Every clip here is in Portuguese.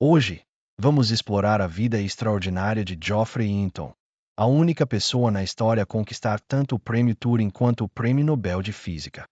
Hoje, vamos explorar a vida extraordinária de Geoffrey Hinton, a única pessoa na história a conquistar tanto o Prêmio Turing quanto o Prêmio Nobel de Física.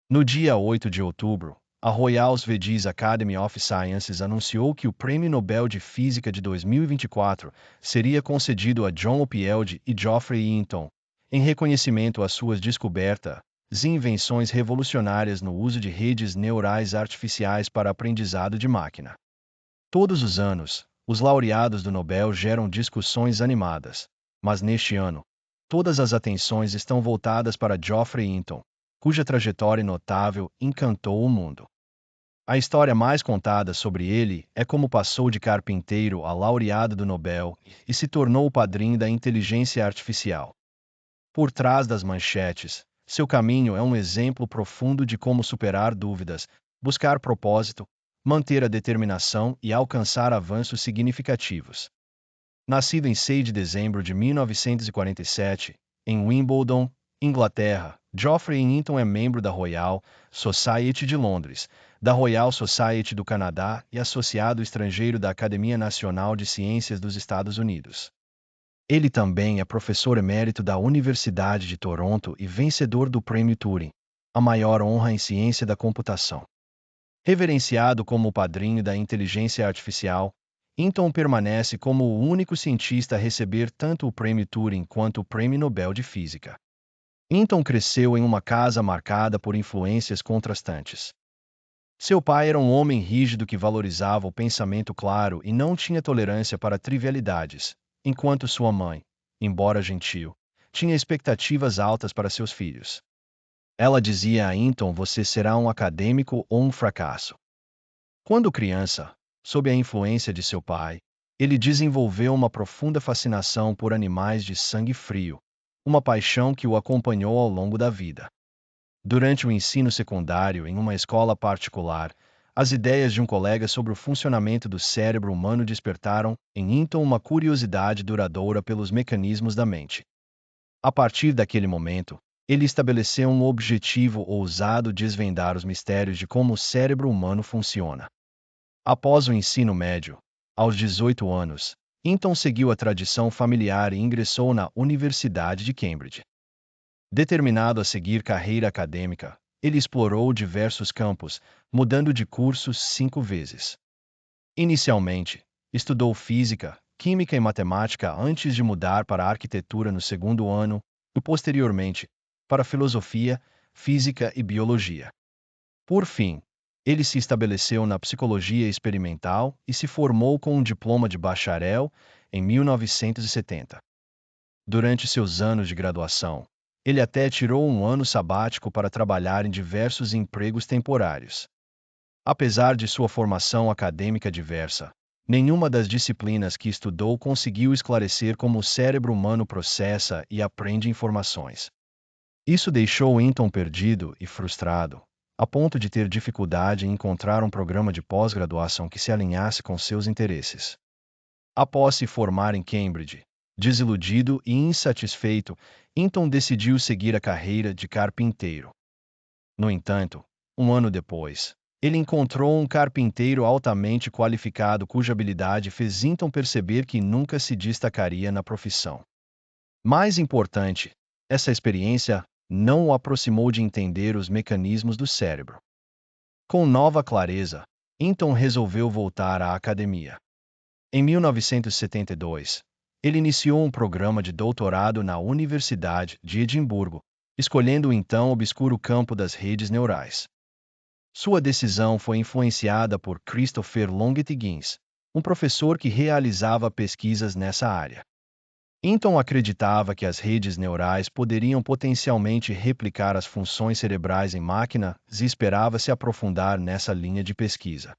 No dia 8 de outubro, a Royal Swedish Academy of Sciences anunciou que o Prêmio Nobel de Física de 2024 seria concedido a John Opfield e Geoffrey Hinton, em reconhecimento às suas descobertas e invenções revolucionárias no uso de redes neurais artificiais para aprendizado de máquina. Todos os anos, os laureados do Nobel geram discussões animadas, mas neste ano, todas as atenções estão voltadas para Geoffrey Hinton, cuja trajetória notável encantou o mundo. A história mais contada sobre ele é como passou de carpinteiro a laureado do Nobel e se tornou o padrinho da inteligência artificial. Por trás das manchetes, seu caminho é um exemplo profundo de como superar dúvidas, buscar propósito, manter a determinação e alcançar avanços significativos. Nascido em 6 de dezembro de 1947, em Wimbledon, Inglaterra, Geoffrey Hinton é membro da Royal Society de Londres, da Royal Society do Canadá e associado estrangeiro da Academia Nacional de Ciências dos Estados Unidos. Ele também é professor emérito da Universidade de Toronto e vencedor do Prêmio Turing, a maior honra em ciência da computação. Reverenciado como o padrinho da inteligência artificial, Hinton permanece como o único cientista a receber tanto o Prêmio Turing quanto o Prêmio Nobel de Física. Hinton cresceu em uma casa marcada por influências contrastantes. Seu pai era um homem rígido que valorizava o pensamento claro e não tinha tolerância para trivialidades, enquanto sua mãe, embora gentil, tinha expectativas altas para seus filhos. Ela dizia a Hinton: você será um acadêmico ou um fracasso. Quando criança, sob a influência de seu pai, ele desenvolveu uma profunda fascinação por animais de sangue frio, uma paixão que o acompanhou ao longo da vida. Durante o ensino secundário em uma escola particular, as ideias de um colega sobre o funcionamento do cérebro humano despertaram em Hinton uma curiosidade duradoura pelos mecanismos da mente. A partir daquele momento, ele estabeleceu um objetivo ousado de desvendar os mistérios de como o cérebro humano funciona. Após o ensino médio, aos 18 anos, Hinton seguiu a tradição familiar e ingressou na Universidade de Cambridge. Determinado a seguir carreira acadêmica, ele explorou diversos campos, mudando de cursos 5 vezes. Inicialmente, estudou física, química e matemática antes de mudar para a arquitetura no segundo ano, e posteriormente, para filosofia, física e biologia. Por fim, ele se estabeleceu na psicologia experimental e se formou com um diploma de bacharel em 1970. Durante seus anos de graduação, ele até tirou um ano sabático para trabalhar em diversos empregos temporários. Apesar de sua formação acadêmica diversa, nenhuma das disciplinas que estudou conseguiu esclarecer como o cérebro humano processa e aprende informações. Isso deixou Hinton perdido e frustrado, a ponto de ter dificuldade em encontrar um programa de pós-graduação que se alinhasse com seus interesses. Após se formar em Cambridge, desiludido e insatisfeito, Hinton decidiu seguir a carreira de carpinteiro. No entanto, um ano depois, ele encontrou um carpinteiro altamente qualificado cuja habilidade fez Hinton perceber que nunca se destacaria na profissão. Mais importante, essa experiência não o aproximou de entender os mecanismos do cérebro. Com nova clareza, Hinton resolveu voltar à academia. Em 1972, ele iniciou um programa de doutorado na Universidade de Edimburgo, escolhendo o então obscuro campo das redes neurais. Sua decisão foi influenciada por Christopher Longet-Higgins, um professor que realizava pesquisas nessa área. Hinton acreditava que as redes neurais poderiam potencialmente replicar as funções cerebrais em máquinas e esperava se aprofundar nessa linha de pesquisa.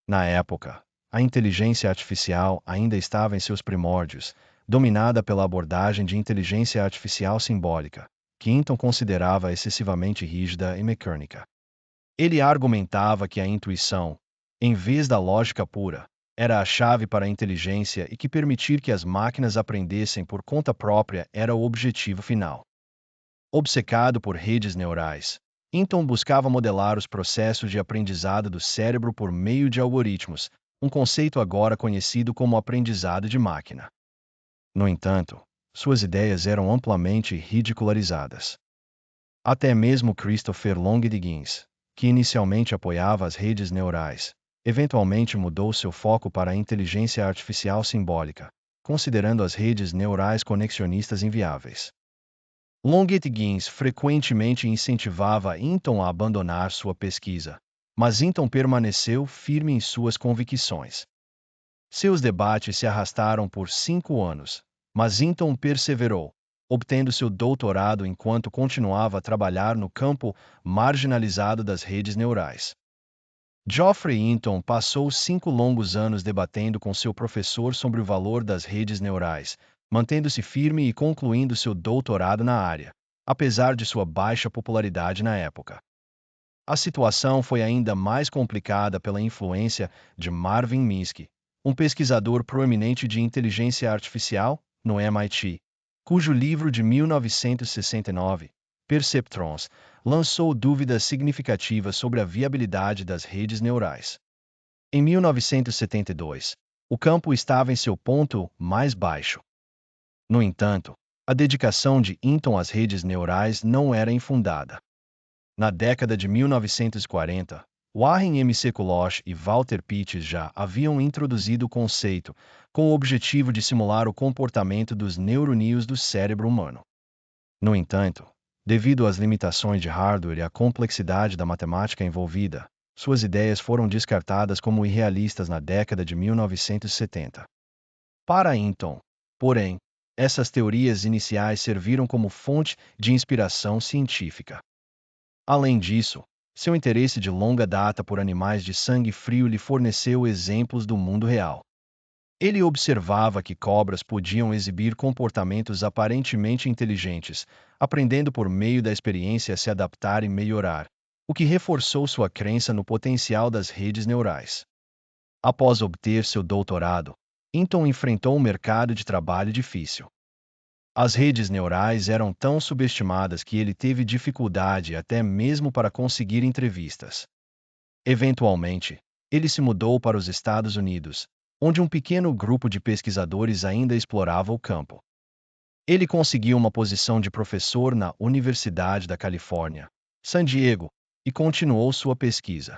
Na época, a inteligência artificial ainda estava em seus primórdios, dominada pela abordagem de inteligência artificial simbólica, que Hinton considerava excessivamente rígida e mecânica. Ele argumentava que a intuição, em vez da lógica pura, era a chave para a inteligência e que permitir que as máquinas aprendessem por conta própria era o objetivo final. Obcecado por redes neurais, Hinton buscava modelar os processos de aprendizado do cérebro por meio de algoritmos, um conceito agora conhecido como aprendizado de máquina. No entanto, suas ideias eram amplamente ridicularizadas. Até mesmo Christopher Long-Diggins, que inicialmente apoiava as redes neurais, eventualmente mudou seu foco para a inteligência artificial simbólica, considerando as redes neurais conexionistas inviáveis. Long-Diggins frequentemente incentivava Hinton a abandonar sua pesquisa, mas Hinton permaneceu firme em suas convicções. Seus debates se arrastaram por 5 anos, mas Hinton perseverou, obtendo seu doutorado enquanto continuava a trabalhar no campo marginalizado das redes neurais. Geoffrey Hinton passou 5 longos anos debatendo com seu professor sobre o valor das redes neurais, mantendo-se firme e concluindo seu doutorado na área, apesar de sua baixa popularidade na época. A situação foi ainda mais complicada pela influência de Marvin Minsky, um pesquisador proeminente de inteligência artificial no MIT, cujo livro de 1969, Perceptrons, lançou dúvidas significativas sobre a viabilidade das redes neurais. Em 1972, o campo estava em seu ponto mais baixo. No entanto, a dedicação de Hinton às redes neurais não era infundada. Na década de 1940, Warren M. Sekulosh e Walter Pitts já haviam introduzido o conceito, com o objetivo de simular o comportamento dos neuroníons do cérebro humano. No entanto, devido às limitações de hardware e à complexidade da matemática envolvida, suas ideias foram descartadas como irrealistas na década de 1970. Para Hinton, porém, essas teorias iniciais serviram como fonte de inspiração científica. Além disso, seu interesse de longa data por animais de sangue frio lhe forneceu exemplos do mundo real. Ele observava que cobras podiam exibir comportamentos aparentemente inteligentes, aprendendo por meio da experiência a se adaptar e melhorar, o que reforçou sua crença no potencial das redes neurais. Após obter seu doutorado, Hinton enfrentou um mercado de trabalho difícil. As redes neurais eram tão subestimadas que ele teve dificuldade até mesmo para conseguir entrevistas. Eventualmente, ele se mudou para os Estados Unidos, onde um pequeno grupo de pesquisadores ainda explorava o campo. Ele conseguiu uma posição de professor na Universidade da Califórnia, San Diego, e continuou sua pesquisa.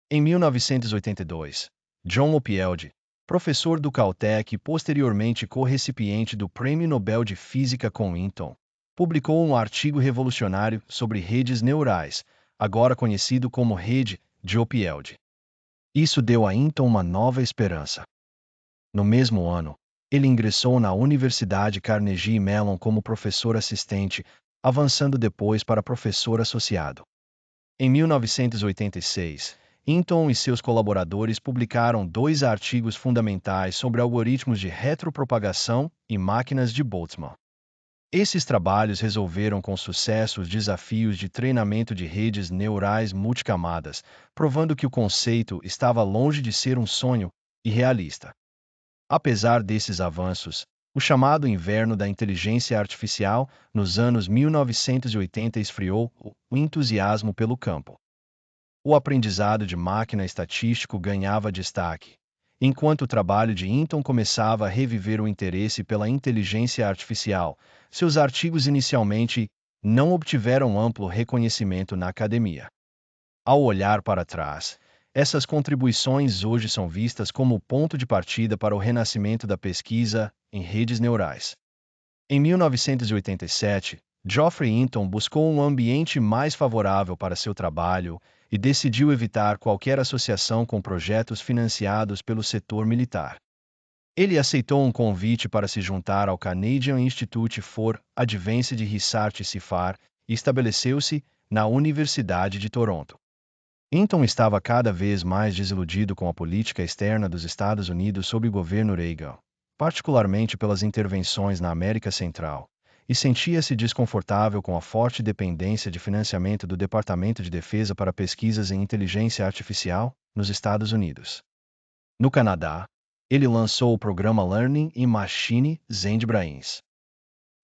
Em 1982, John Oppield, professor do Caltech e posteriormente co-recipiente do Prêmio Nobel de Física com Hinton, publicou um artigo revolucionário sobre redes neurais, agora conhecido como rede de Oppield. Isso deu a Hinton uma nova esperança. No mesmo ano, ele ingressou na Universidade Carnegie Mellon como professor assistente, avançando depois para professor associado. Em 1986, Hinton e seus colaboradores publicaram 2 artigos fundamentais sobre algoritmos de retropropagação e máquinas de Boltzmann. Esses trabalhos resolveram com sucesso os desafios de treinamento de redes neurais multicamadas, provando que o conceito estava longe de ser um sonho irrealista. Apesar desses avanços, o chamado inverno da inteligência artificial nos anos 1980 esfriou o entusiasmo pelo campo. O aprendizado de máquina estatístico ganhava destaque, enquanto o trabalho de Hinton começava a reviver o interesse pela inteligência artificial. Seus artigos inicialmente não obtiveram amplo reconhecimento na academia. Ao olhar para trás, essas contribuições hoje são vistas como o ponto de partida para o renascimento da pesquisa em redes neurais. Em 1987, Geoffrey Hinton buscou um ambiente mais favorável para seu trabalho e decidiu evitar qualquer associação com projetos financiados pelo setor militar. Ele aceitou um convite para se juntar ao Canadian Institute for Advanced Research (CIFAR) e estabeleceu-se na Universidade de Toronto. Hinton estava cada vez mais desiludido com a política externa dos Estados Unidos sob o governo Reagan, particularmente pelas intervenções na América Central, e sentia-se desconfortável com a forte dependência de financiamento do Departamento de Defesa para pesquisas em inteligência artificial nos Estados Unidos. No Canadá, ele lançou o programa Learning in Machine ZendeBrains.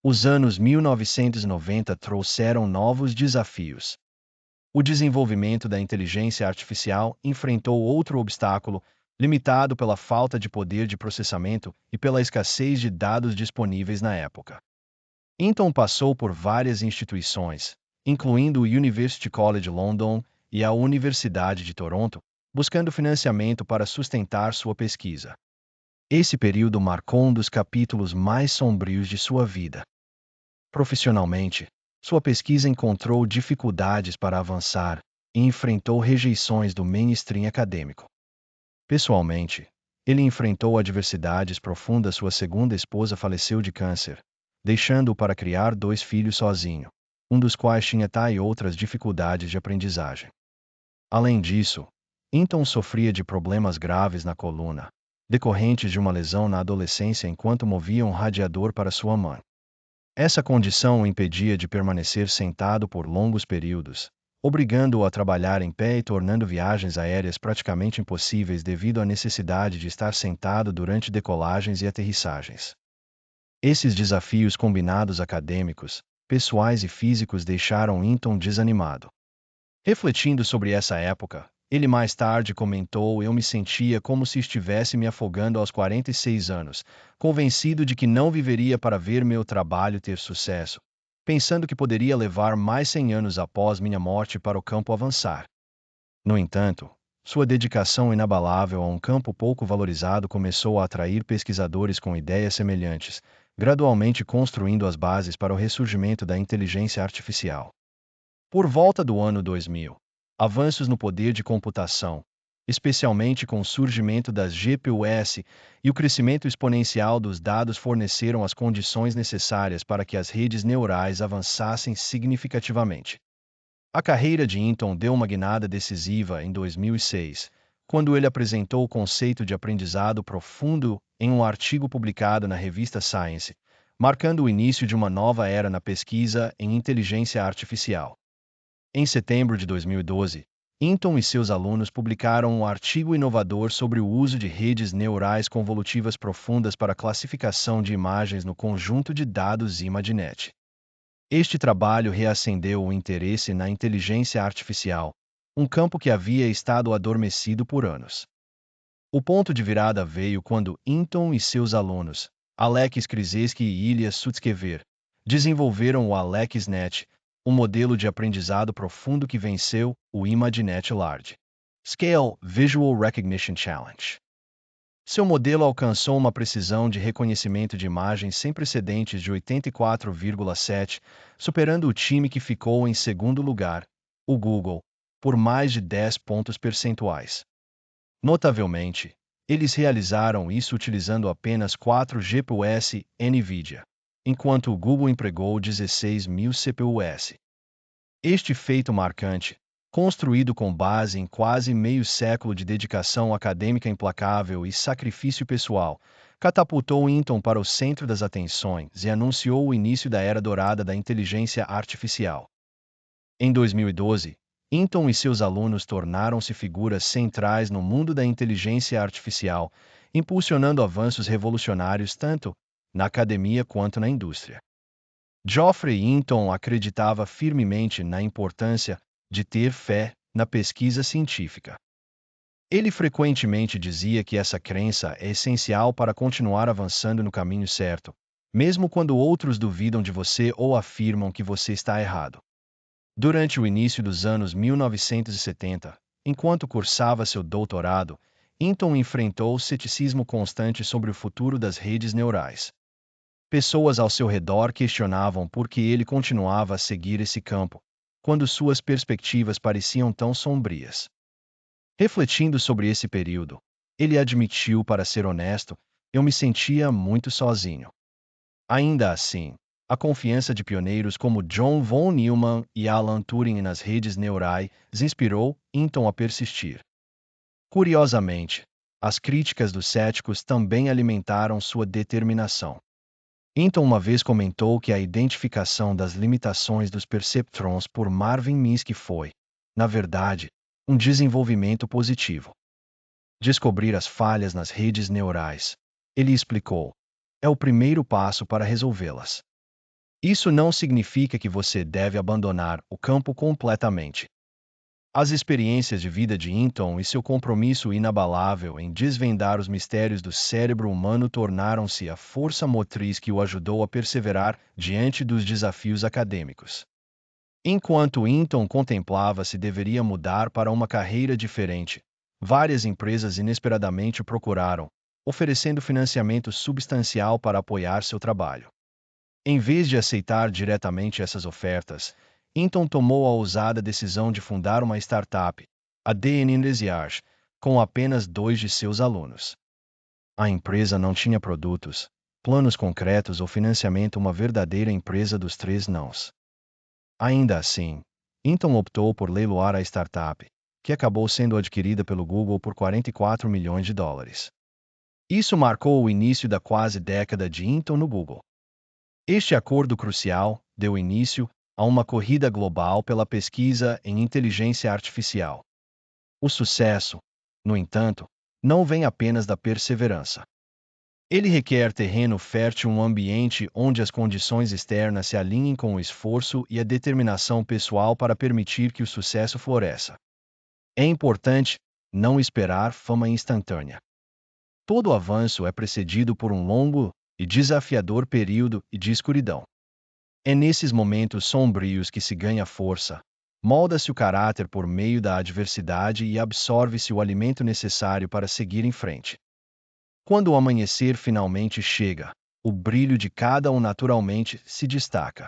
Os anos 1990 trouxeram novos desafios. O desenvolvimento da inteligência artificial enfrentou outro obstáculo, limitado pela falta de poder de processamento e pela escassez de dados disponíveis na época. Hinton passou por várias instituições, incluindo o University College London e a Universidade de Toronto, buscando financiamento para sustentar sua pesquisa. Esse período marcou um dos capítulos mais sombrios de sua vida. Profissionalmente, sua pesquisa encontrou dificuldades para avançar e enfrentou rejeições do mainstream acadêmico. Pessoalmente, ele enfrentou adversidades profundas. Sua segunda esposa faleceu de câncer, deixando-o para criar 2 filhos sozinho, um dos quais tinha e outras dificuldades de aprendizagem. Além disso, Hinton sofria de problemas graves na coluna, decorrentes de uma lesão na adolescência enquanto movia um radiador para sua mãe. Essa condição o impedia de permanecer sentado por longos períodos, obrigando-o a trabalhar em pé e tornando viagens aéreas praticamente impossíveis devido à necessidade de estar sentado durante decolagens e aterrissagens. Esses desafios combinados acadêmicos, pessoais e físicos deixaram Hinton desanimado. Refletindo sobre essa época, ele mais tarde comentou: "Eu me sentia como se estivesse me afogando aos 46 anos, convencido de que não viveria para ver meu trabalho ter sucesso, pensando que poderia levar mais 100 anos após minha morte para o campo avançar." No entanto, sua dedicação inabalável a um campo pouco valorizado começou a atrair pesquisadores com ideias semelhantes, gradualmente construindo as bases para o ressurgimento da inteligência artificial. Por volta do ano 2000, avanços no poder de computação, especialmente com o surgimento das GPUs e o crescimento exponencial dos dados, forneceram as condições necessárias para que as redes neurais avançassem significativamente. A carreira de Hinton deu uma guinada decisiva em 2006, quando ele apresentou o conceito de aprendizado profundo em um artigo publicado na revista Science, marcando o início de uma nova era na pesquisa em inteligência artificial. Em setembro de 2012, Hinton e seus alunos publicaram um artigo inovador sobre o uso de redes neurais convolutivas profundas para classificação de imagens no conjunto de dados ImageNet. Este trabalho reacendeu o interesse na inteligência artificial, um campo que havia estado adormecido por anos. O ponto de virada veio quando Hinton e seus alunos, Alex Krzyzewski e Ilya Sutskever, desenvolveram o AlexNet, um modelo de aprendizado profundo que venceu o ImageNet Large Scale Visual Recognition Challenge. Seu modelo alcançou uma precisão de reconhecimento de imagens sem precedentes de 84,7, superando o time que ficou em segundo lugar, o Google, por mais de 10 pontos percentuais. Notavelmente, eles realizaram isso utilizando apenas 4 GPUs NVIDIA, enquanto o Google empregou 16.000 CPUs. Este feito marcante, construído com base em quase meio século de dedicação acadêmica implacável e sacrifício pessoal, catapultou Hinton para o centro das atenções e anunciou o início da era dourada da inteligência artificial. Em 2012, Hinton e seus alunos tornaram-se figuras centrais no mundo da inteligência artificial, impulsionando avanços revolucionários tanto na academia quanto na indústria. Geoffrey Hinton acreditava firmemente na importância de ter fé na pesquisa científica. Ele frequentemente dizia que essa crença é essencial para continuar avançando no caminho certo, mesmo quando outros duvidam de você ou afirmam que você está errado. Durante o início dos anos 1970, enquanto cursava seu doutorado, Hinton enfrentou ceticismo constante sobre o futuro das redes neurais. Pessoas ao seu redor questionavam por que ele continuava a seguir esse campo, quando suas perspectivas pareciam tão sombrias. Refletindo sobre esse período, ele admitiu: "Para ser honesto, eu me sentia muito sozinho." Ainda assim, a confiança de pioneiros como John von Neumann e Alan Turing nas redes neurais inspirou Hinton a persistir. Curiosamente, as críticas dos céticos também alimentaram sua determinação. Hinton uma vez comentou que a identificação das limitações dos perceptrons por Marvin Minsky foi, na verdade, um desenvolvimento positivo. Descobrir as falhas nas redes neurais, ele explicou, é o primeiro passo para resolvê-las. Isso não significa que você deve abandonar o campo completamente. As experiências de vida de Hinton e seu compromisso inabalável em desvendar os mistérios do cérebro humano tornaram-se a força motriz que o ajudou a perseverar diante dos desafios acadêmicos. Enquanto Hinton contemplava se deveria mudar para uma carreira diferente, várias empresas inesperadamente o procuraram, oferecendo financiamento substancial para apoiar seu trabalho. Em vez de aceitar diretamente essas ofertas, Hinton tomou a ousada decisão de fundar uma startup, a DN Indesiage, com apenas 2 de seus alunos. A empresa não tinha produtos, planos concretos ou financiamento, uma verdadeira empresa dos 3 nãos. Ainda assim, Hinton optou por leiloar a startup, que acabou sendo adquirida pelo Google por $44 milhões. Isso marcou o início da quase década de Hinton no Google. Este acordo crucial deu início a uma corrida global pela pesquisa em inteligência artificial. O sucesso, no entanto, não vem apenas da perseverança. Ele requer terreno fértil, um ambiente onde as condições externas se alinhem com o esforço e a determinação pessoal para permitir que o sucesso floresça. É importante não esperar fama instantânea. Todo avanço é precedido por um longo e desafiador período de escuridão. É nesses momentos sombrios que se ganha força, molda-se o caráter por meio da adversidade e absorve-se o alimento necessário para seguir em frente. Quando o amanhecer finalmente chega, o brilho de cada um naturalmente se destaca.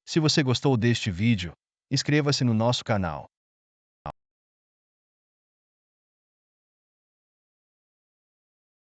Se você gostou deste vídeo, inscreva-se no nosso canal